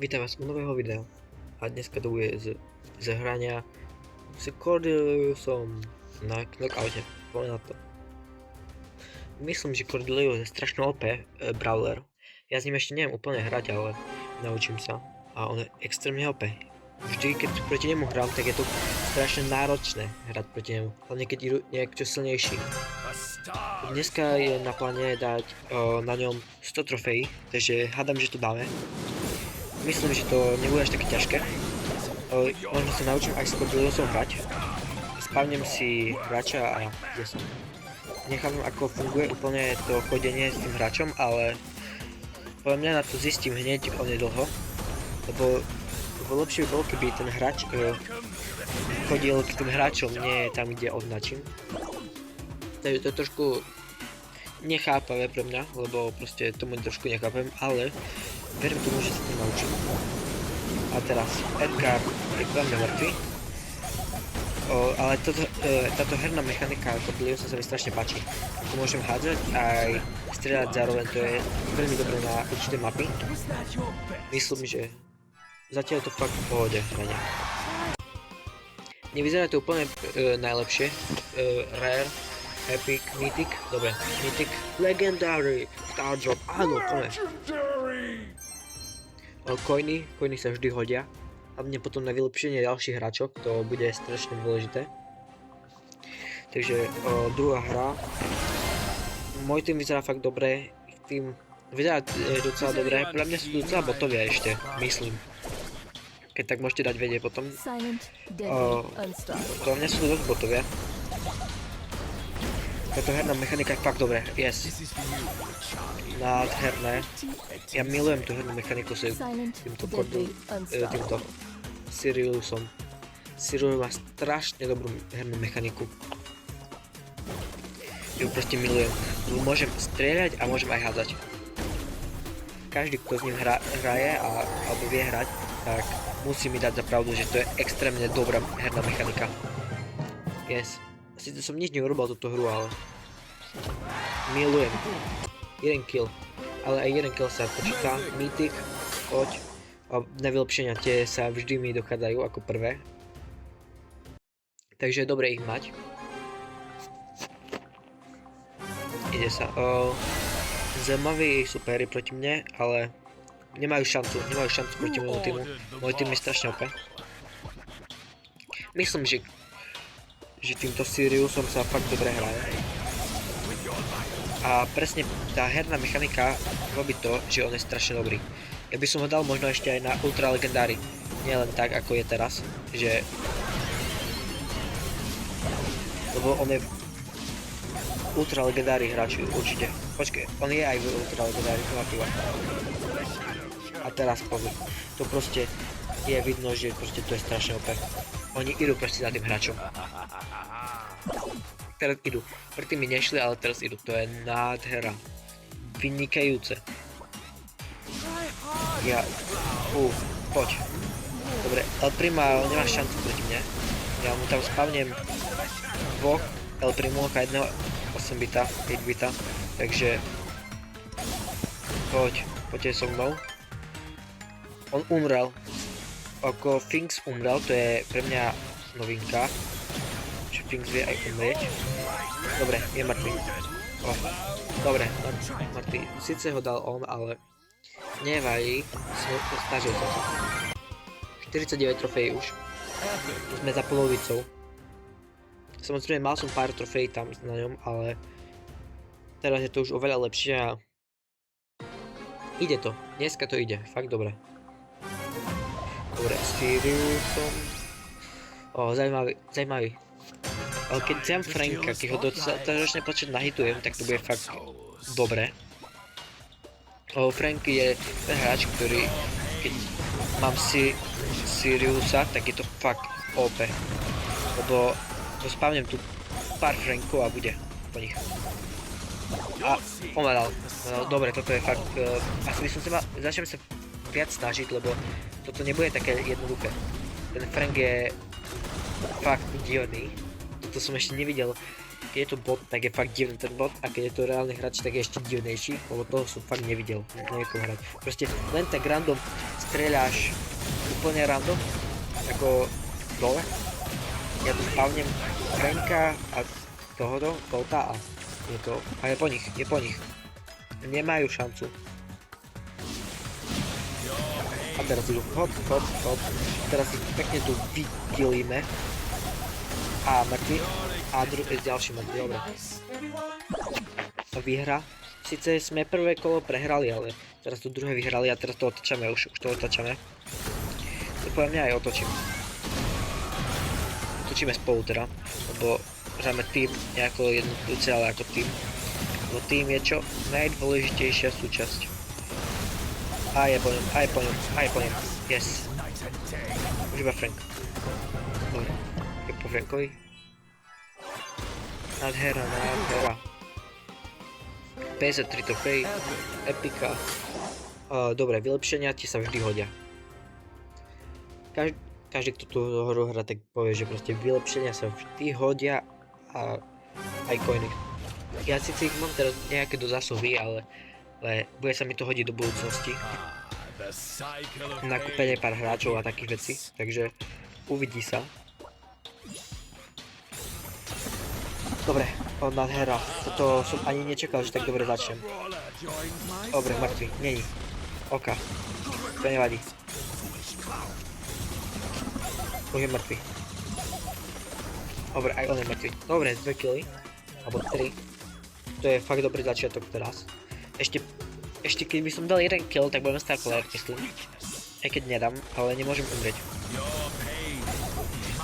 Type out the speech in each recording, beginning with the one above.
Vítam vás u nového videa a dneska to bude z hrania s Cordeliusom na knockoute. Poďme na to. Myslím, že Cordelius je strašne OP brawler. Ja s ním ešte neviem úplne hrať, ale naučím sa. A on je extrémne OP. Vždy, keď proti nemu hrám, tak je to strašne náročné hrať proti nemu. Hlavne keď je nejak silnejší. Dneska je na pláne dať na ňom 100 trofejí, takže hádam, že to dáme. Myslím, že to nebude až také ťažké. Možno sa naučím aj s Cordeliusom hrať. Spavnem si hráča a kde som. Nechávam, ako funguje úplne to chodenie s tým hráčom, ale podľa mňa na to zistím hneď onedlho. Lebo lepšie by bolo, keby ten hráč chodil k tým hráčom, nie tam, kde označím. Takže to je trošku nechápavé pre mňa, lebo proste tomu trošku nechápem, ale verím tomu, že sa to naučím. A teraz Edgar je veľmi mŕtvy. Ale táto herná mechanika Cordeliusa sa mi strašne páči. Tu môžem hádzať aj strieľať zároveň, to je veľmi dobré na určité mapy. Myslím, že zatiaľ je to fakt v pohode hrania. Nevyzerá to úplne najlepšie. Rare, Epic, Mythic, dobre, Mythic, Legendary, Star Drop, áno, plne. Coiny sa vždy hodia, hlavne potom na vylepšenie ďalších hráčov, to bude strašne dôležité. Takže druhá hra. Môj tým vyzerá fakt dobre, ich tým vyzerá docela dobre, pre mňa sú docela botovia ešte, myslím. Keď tak môžete dať vedieť potom. Pre mňa sú dosť botovia. Táto herná mechanika je fakt dobré, yes. Nádherné. Ja milujem tú hernú mechaniku s týmto Siriusom. Sirius má strašne dobrú hernú mechaniku. Ju proste milujem. Môžem strieľať a môžem aj hádzať. Každý, kto s ním hraje alebo vie hrať, tak musí mi dať za pravdu, že to je extrémne dobrá herná mechanika. Yes. Sice som nič neurobil túto hru, ale milujem. 1 kill. Ale aj 1 kill sa počíta. Mythic, poď. A na vylepšenia tie sa vždy mi dochádzajú ako prvé. Takže je dobré ich mať. Ide sa. Zaujímaví superi proti mne, ale nemajú šancu proti môjmu týmu. Môj tým je strašne OP. Myslím, že týmto Siriusom sa fakt dobre hraje. A presne tá herná mechanika robí to, že on je strašne dobrý. Ja by som ho dal možno ešte aj na Ultra Legendary. Nie len tak, ako je teraz, že... Lebo on je Ultra Legendary hráč určite. Počkej, on je aj v Ultra Legendary, to má piva. A teraz pozor, to proste je vidno, že proste to je strašne OP. Oni idú proste za tým hráčom. Teraz idú. Predtým mi nešli, ale teraz idú. To je nádhera. Vynikajúce. Poď. Dobre, El Prima nemá šancu proti mne. Ja mu tam spavnem dvoch El Primo a jedného 8 bita, 5 bita. Takže poďte so mnou. On umrel. Ako Finks umrel, to je pre mňa novinka. Že Finks vie aj umrieť. Dobre, je mŕtvy. Dobre, mŕtvy. Sice ho dal on, ale nevadí. Snažil som sa. 49 trofejí už. Sme za polovicou. Samozrejme, mal som pár trofejí tam na ňom, ale teraz je to už oveľa lepšie a ide to. Dneska to ide. Fakt dobre. Dobre, Siriusom. Zajímavý. Ale keď dám Franka, keď ho dostatočne počet nahitujem, tak to bude fakt dobre. Frank je ten hráč, ktorý, keď mám Siriusa, tak je to fakt OP. Lebo spavnem tu pár Frankov a bude po nich. A pomadal. Dobre, toto je fakt... Asi by som sa začnem sa viac snažiť, lebo toto nebude také jednoduché. Ten Frank je fakt divný. Toto som ešte nevidel. Keď je to bot, tak je fakt divný ten bot, a keď je to reálny hráč, tak je ešte divnejší, lebo toho som fakt nevidel. Neviem hrať. Proste len tak random streľáš úplne random, ako dole. Ja tu spavnem Franka a tohoto, Colta a je to, a je po nich. Nemajú šancu. A teraz idú hop. Teraz ich pekne tu vykillíme. A mŕtvy. A ďalší mŕtvy, dobre. A výhra. Sice sme prvé kolo prehrali, ale teraz tu druhé vyhrali a teraz to otočame, už to otočame. To podľa mňa aj otočím. Otočíme spolu teda, lebo hráme tým, nejako jednotlivce, ale ako tým. Lebo tým je čo najdôležitejšia súčasť. A je po ňom, yes. Už iba Frank. Dobre, je po Frankovi. Nádhera. 53 trofej, epika. Dobre, vylepšenia ti sa vždy hodia. Každý, kto tú hru hrá, tak povie, že proste vylepšenia sa vždy hodia a aj coiny. Ja síce ich mám teraz nejaké do zásoby, ale bude sa mi to hodiť do budúcnosti. Na kúpenie pár hráčov a takých vecí, takže uvidí sa. Dobre, nádhera. Toto som ani nečakal, že tak dobre začnem. Dobre, mŕtvy, není. Oka. To nevadí. Už je mŕtvy. Dobre, aj on je mŕtvy. Dobre, 2 killy. Alebo 3. To je fakt dobrý začiatok teraz. Ešte keď by som dal 1 kill, tak budem star player, myslím. Aj keď nedám, ale nemôžem umrieť.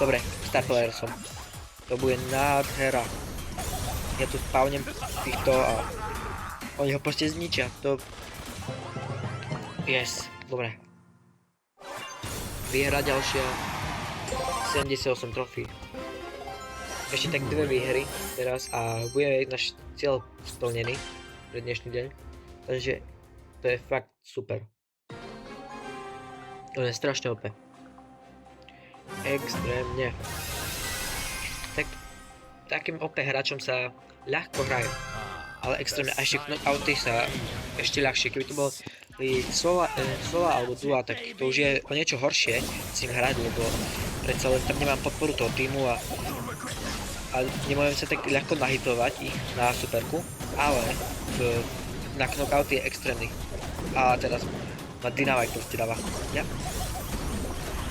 Dobre, star player som. To bude nádhera. Ja tu spavnem týchto a oni ho proste zničia. To... Yes, dobre. Výhra ďalšia. 78 trofí. Ešte tak 2 výhry teraz a bude náš cieľ splnený pre dnešný deň. Takže to je fakt super. To je strašne OP. Extrémne. Takým OP hráčom sa ľahko hrajú. Ale extrémne, a ešte knockouty sa ešte ľahšie. Keby to bol solo alebo duo, tak to už je o niečo horšie s ním hrať, lebo predsa len tam nemám podporu toho týmu a nemôžem sa tak ľahko nahitovať ich na superku, ale na knockout je extrémny. A teraz ma dynamite proste dáva.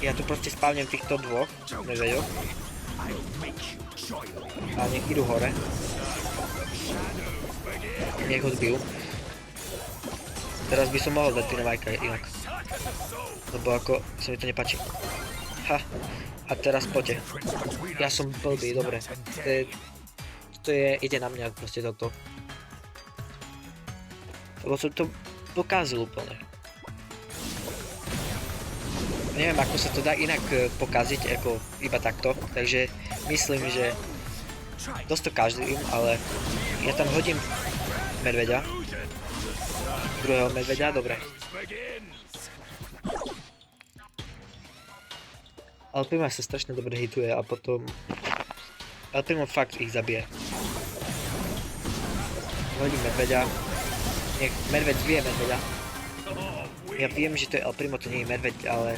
Ja tu proste spávnem týchto dvoch medveďov. A nech idú hore. Nech ho zbijú. Teraz by som mohol dať dynamite inak. Lebo ako sa mi to nepáči. Ha. A teraz poďte. Ja som blbý, dobre. Ide na mňa proste toto. Lebo som to pokazil úplne. Neviem, ako sa to dá inak pokaziť, ako iba takto. Takže myslím, že dosť to každým, ale ja tam hodím medveďa. Druhého medveďa, dobre. Alpima sa strašne dobre hituje a potom Alpima fakt ich zabije. Hodím medveďa. Nech medveď zbije medveďa. Ja viem, že to je Alprimo, to nie je medveď, ale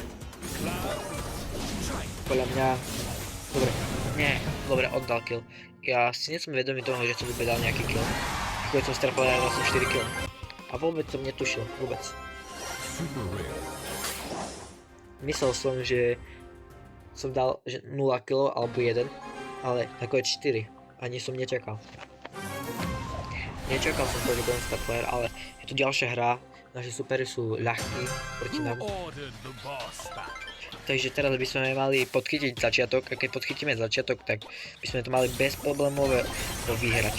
podľa mňa... Dobre, nie, dobre, oddal kill. Ja si nie som vedomý toho, že som vôbec dal nejaký kill. Keď som strapal, ja dal som 4 kill. A vôbec som netušil, vôbec. Myslel som, že som dal 0 kg alebo 1, ale ako je 4. Ani som nečakal. Nečakal som to, že budem star player, ale je tu ďalšia hra. Naši superi sú ľahkí proti nám. Takže teraz by sme mali podchytiť začiatok, a keď podchytíme začiatok, tak by sme to mali bezproblémové vyhrať.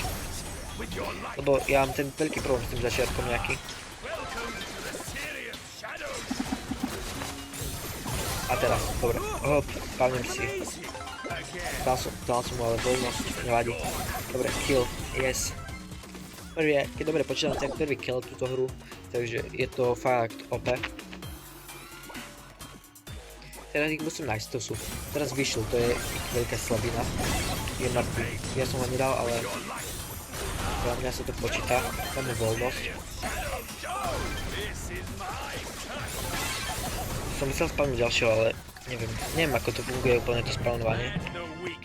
Lebo ja mám ten veľký problém s tým začiatkom nejaký. A teraz, dobre, hop, spavnem si. Dal som mu ale voľnosť, nevadí. Dobre, kill, yes. Prvý je, keď dobre počítam, tak prvý kill túto hru, takže je to fakt OP. Teraz ich musím nájsť, to sú. Teraz vyšiel, to je veľká slabina. Je mŕtvý, ja som ho nedal, ale pre mňa sa to počíta, máme voľnosť. som chcel spawnúť ďalšieho, ale neviem ako to funguje úplne to spawnovanie.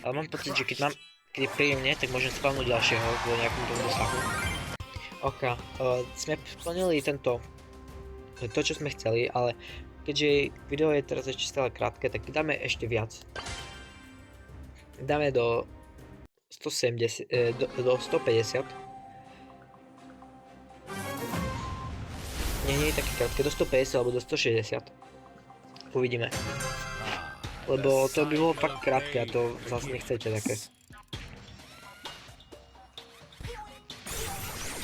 Ale mám pocit, že keď je príjemne, tak môžem spawnúť ďalšieho v nejakom tom dosahu. OK, sme splnili to, čo sme chceli, ale keďže video je teraz ešte stále krátke, tak dáme ešte viac. Dáme do 170, do 150. Nie je také krátke, do 150 alebo do 160. Uvidíme. Lebo to by bolo fakt krátke a to zase nechcete také.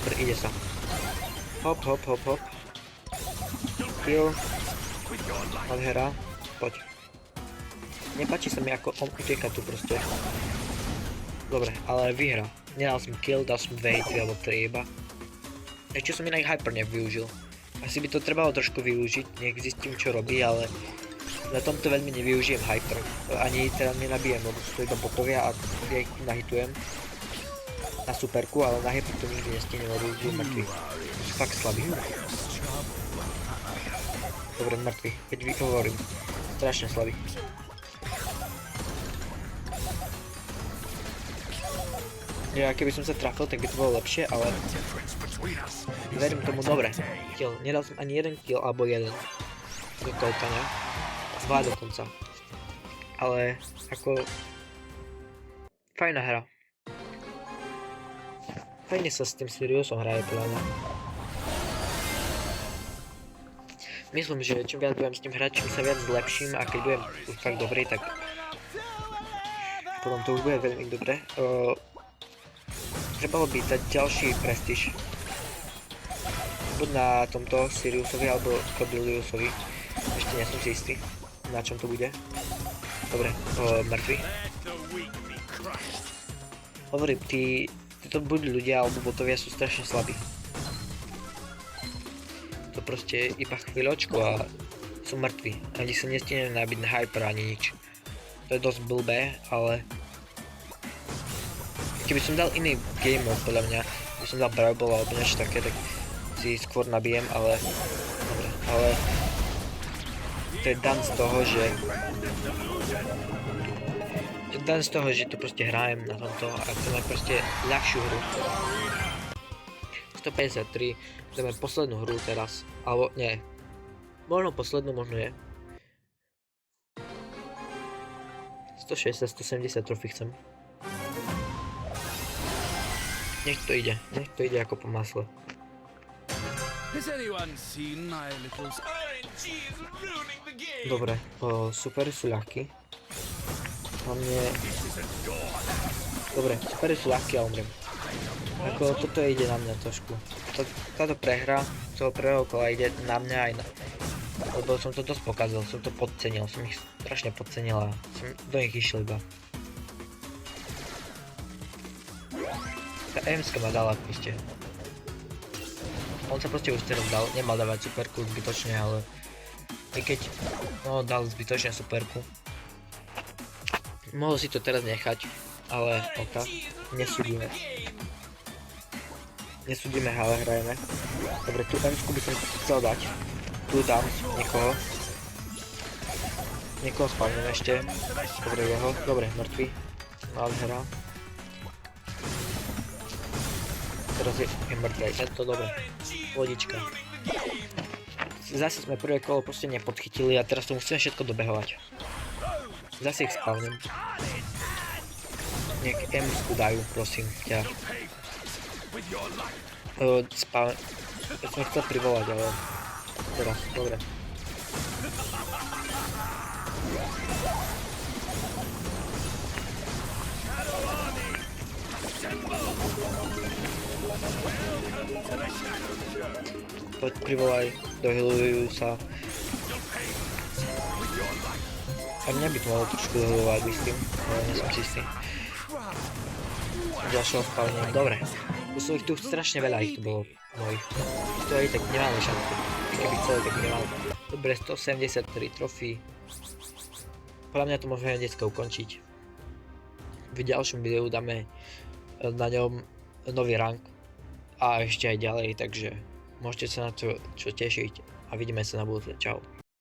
Dobre, ide sa. Hop, hop, hop, hop. Kill. Nádhera. Poď. Nepáči sa mi ako on utieka tu proste. Dobre, ale vyhra. Nedal som kill, dal som 2 hity alebo 3 iba. Ešte som inak hyper nevyužil. Asi by to trebalo trošku využiť, nech zistím čo robí, ale na tomto veľmi nevyužijem hyper. Ani teda nenabijem, lebo sú to iba botovia a ja ich nahitujem na superku, ale na hyper to nikdy nestihnem, lebo už budú mŕtvi. Sú fakt slabí. Dobre, mŕtvi, keď vyhovorím. Strašne slabí. Ja, keby som sa trafil, tak by to bolo lepšie, ale verím tomu dobre. Kill. Nedal som ani jeden kill, alebo jeden. Do toľka, ne? 2 dokonca. Ale ako fajná hra. Fajne sa s tým Siriusom hraje podľa mňa. Myslím, že čím viac budem s tým hrať, čím sa viac zlepším a keď budem už fakt dobrý, tak potom to už bude veľmi dobré. Trebalo by dať ďalší prestíž. Buď na tomto Siriusovi alebo Cordeliusovi. Ešte nie som si istý, na čom to bude. Dobre, mŕtvi. Hovorím, títo buď ľudia alebo botovia sú strašne slabí. To proste iba chvíľočku a sú mŕtvi. Ani sa nestihnem nabiť na hyper ani nič. To je dosť blbé, ale keby som dal iný game mode podľa mňa, keby som dal Brawl alebo niečo také, tak si skôr nabijem, ale dobre, ale to je dan z toho, že tu proste hrajem na tomto a chcem mať proste ľahšiu hru. 153, dáme poslednú hru teraz, alebo nie, možno poslednú, možno je. 160, 170 trofí chcem. Nech to ide ako po masle. Dobre, super sú ľahký. Hlavne dobre, super sú ľahký a umriem. Ako toto ide na mňa trošku. Táto prehra toho prvého kola ide na mňa aj na... Lebo som to dosť pokazil, som to podcenil, som ich strašne podcenil a som do nich išiel iba. Tá EMska ma dala proste. On sa proste už teraz dal, nemal dávať superku zbytočne, ale... I keď... No, dal zbytočne superku. Mohol si to teraz nechať, ale ok, nesúdime. Nesúdime, ale hrajeme. Dobre, tú EMsku by som chcel dať. Tu dám niekoho. Niekoho spavnem ešte. Dobre, jeho. Dobre, mŕtvy. Nádhera. Teraz je mŕtvy aj tento, dobre. Vodička. Zase sme prvé kolo proste nepodchytili a teraz to musíme všetko dobehovať. Zase ich spavnem. Nech M-sku dajú, prosím ťa. Ja som chcel privolať, ale... Teraz, dobre. Poď privolaj, dohealujú sa. A mňa by to malo trošku dohealovať, myslím, ale nie som si istý. Ďalšieho spavnem, dobre. Už sú ich tu strašne veľa, ich tu bolo mojich. To aj tak nemáme šancu. Keby chceli, tak nemáme. Dobre, 173 trofí. Podľa mňa to môžeme dneska ukončiť. V ďalšom videu dáme na ňom nový rank. A ešte aj ďalej, takže môžete sa na to čo tešiť. A vidíme sa na budúce. Čau.